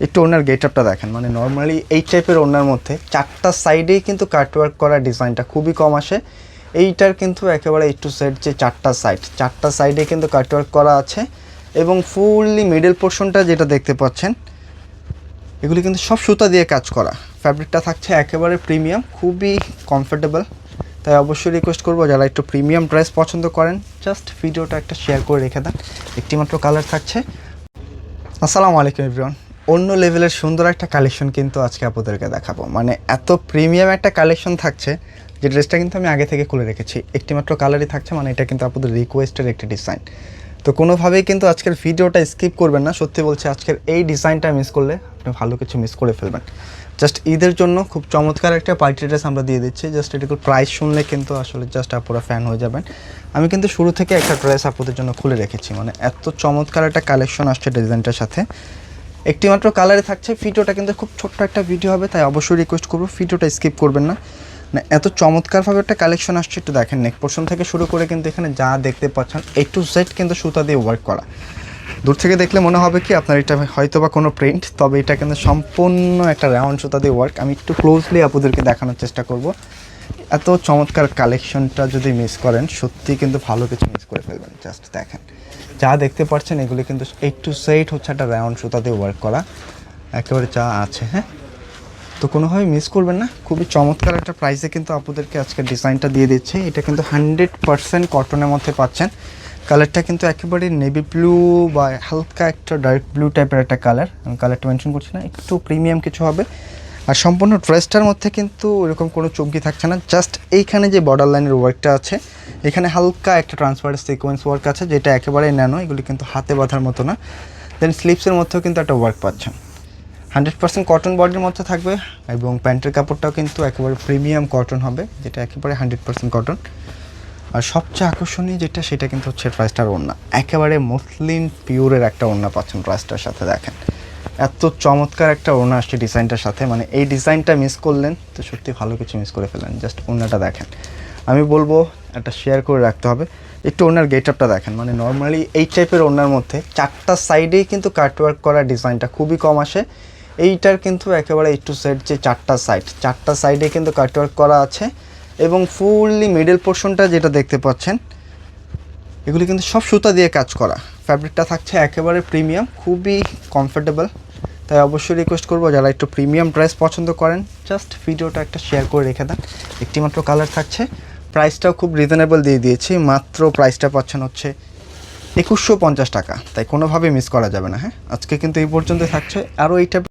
একটু ওনার গেটআপটা দেখেন, মানে নর্মালি এই টাইপের ওনার মধ্যে চারটা সাইডেই কিন্তু কাটওয়ার্ক করা ডিজাইনটা খুবই কম আসে। এইটার কিন্তু একেবারে A to Z যে চারটা সাইডে কিন্তু কাটওয়ার্ক করা আছে এবং ফুললি মিডল পোর্শনটা যেটা দেখতে পাচ্ছেন এগুলি কিন্তু সব সুতা দিয়ে কাজ করা। ফ্যাব্রিকটা থাকছে একেবারে প্রিমিয়াম, খুবই কমফোর্টেবল। তাই অবশ্যই রিকোয়েস্ট করবো যারা একটু প্রিমিয়াম ড্রেস পছন্দ করেন জাস্ট ভিডিওটা একটা শেয়ার করে রেখে দেন। একটি মাত্র কালার থাকছে। আসসালামু আলাইকুম এভরিওয়ান, অন্য লেভেলের সুন্দর একটা কালেকশন কিন্তু আজকে আপনাদেরকে দেখাবো। মানে এত প্রিমিয়াম একটা কালেকশন থাকছে যে ড্রেসটা কিন্তু আমি আগে থেকে খুলে রেখেছি। একটি মাত্র কালারই থাকছে, মানে এটা কিন্তু আপনাদের রিকোয়েস্টের একটি ডিজাইন। তো কোনোভাবেই কিন্তু আজকের ভিডিওটা স্কিপ করবেন না। সত্যি বলছি, আজকের এই ডিজাইনটা মিস করলে আপনি ভালো কিছু মিস করে ফেলবেন। জাস্ট ঈদের জন্য খুব চমৎকার একটা পার্টি ড্রেস আমরা দিয়ে দিচ্ছি। জাস্ট এটুকু প্রাইস শুনলে কিন্তু আসলে জাস্ট আপনারা ফ্যান হয়ে যাবেন। আমি কিন্তু শুরু থেকে একটা ড্রেস আপনাদের জন্য খুলে রেখেছি, মানে এত চমৎকার একটা কালেকশন আসছে ডিজাইনটার সাথে। একটি মাত্র কালারে থাকছে। ভিডিওটা কিন্তু খুব ছোট্ট একটা ভিডিও হবে, তাই অবশ্যই রিকোয়েস্ট করবো ভিডিওটা স্কিপ করবেন না। মানে এত চমৎকারভাবে একটা কালেকশন আসছে, একটু দেখেন। নেক পোর্শন থেকে শুরু করে কিন্তু এখানে যা দেখতে পাচ্ছেন A to Z কিন্তু সুতা দিয়ে ওয়ার্ক করা। দূর থেকে দেখলে মনে হবে কি আপনার এটা হয়তো বা কোনো প্রিন্ট, তবে এটা কিন্তু সম্পূর্ণ একটা রাউন্ড সুতা দিয়ে ওয়ার্ক। আমি একটু ক্লোজলি আপনাদেরকে দেখানোর চেষ্টা করব। এত চমৎকার কালেকশনটা যদি মিস করেন সত্যি কিন্তু ভালো কিছু মিস করে ফেলবেন। জাস্ট দেখেন, যা দেখতে পাচ্ছেন এগুলি কিন্তু A to Z হচ্ছে একটা রাউন্ড সুতা দিয়ে ওয়ার্ক করা, একেবারে যা আছে। হ্যাঁ, তো কোনোভাবে মিস করবেন না। খুবই চমৎকার একটা প্রাইসে কিন্তু আপনাদেরকে আজকে ডিজাইনটা দিয়ে দিচ্ছে। এটা কিন্তু 100% কটনের মধ্যে পাচ্ছেন। কালারটা কিন্তু একেবারে নেভি ব্লু বা হালকা একটা ডার্ক ব্লু টাইপের একটা কালার। আমি কালারটা মেনশন করছি না, একটু প্রিমিয়াম কিছু হবে। আর সম্পূর্ণ ড্রেসটার মধ্যে কিন্তু ওরকম কোনো চমকি থাকছে না। জাস্ট এইখানে যে বর্ডার লাইনের ওয়ার্কটা আছে, এখানে হালকা একটা ট্রান্সপারেন্ট সিকোয়েন্স ওয়ার্ক আছে, যেটা একেবারে ন্যানো, এগুলি কিন্তু হাতে বাঁধার মতো না। দেন স্লিপসের মধ্যেও কিন্তু একটা ওয়ার্ক পাচ্ছেন। 100% কটন বডির মধ্যে থাকবে এবং প্যান্টের কাপড়টাও কিন্তু একেবারে প্রিমিয়াম কটন হবে, যেটা একেবারে 100% কটন। আর সবচেয়ে আকর্ষণীয় যেটা সেটা কিন্তু হচ্ছে ড্রেসটার ওড়না। একেবারে মসলিন পিওরের একটা ওড়না পাচ্ছেন ড্রেসটার সাথে। দেখেন এত চমৎকার একটা ওড়না আসছে ডিজাইনটার সাথে। মানে এই ডিজাইনটা মিস করলেন তো সত্যি ভালো কিছু মিস করে ফেলেন। জাস্ট ওড়নাটা দেখেন, আমি বলবো একটা শেয়ার করে রাখতে হবে। একটু ওনার গেটআপটা দেখেন, মানে নর্মালি এই টাইপের ওড়নার মধ্যে চারটা সাইডেই কিন্তু কাটওয়ার্ক করা ডিজাইনটা খুবই কম আসে। এইটার কিন্তু একেবারে A to Z যে চারটা সাইডে কিন্তু কাটওয়ার্ক করা আছে এবং ফুললি মিডল পোর্শনটা যেটা দেখতে পাচ্ছেন এগুলি কিন্তু সব সুতা দিয়ে কাজ করা। ফ্যাব্রিকটা থাকছে একেবারে প্রিমিয়াম, খুবই কমফোর্টেবল। তাই অবশ্যই রিকোয়েস্ট করবো যারা একটু প্রিমিয়াম ড্রেস পছন্দ করেন জাস্ট ভিডিওটা একটা শেয়ার করে রেখে দেন। একটি মাত্র কালার থাকছে। প্রাইসটাও খুব রিজনেবল দিয়ে দিয়েছি, মাত্র প্রাইসটা পাচ্ছেন হচ্ছে 2150 টাকা। তাই কোনোভাবে মিস করা যাবে না। হ্যাঁ, আজকে কিন্তু এই পর্যন্ত থাকছে। আরও এইটা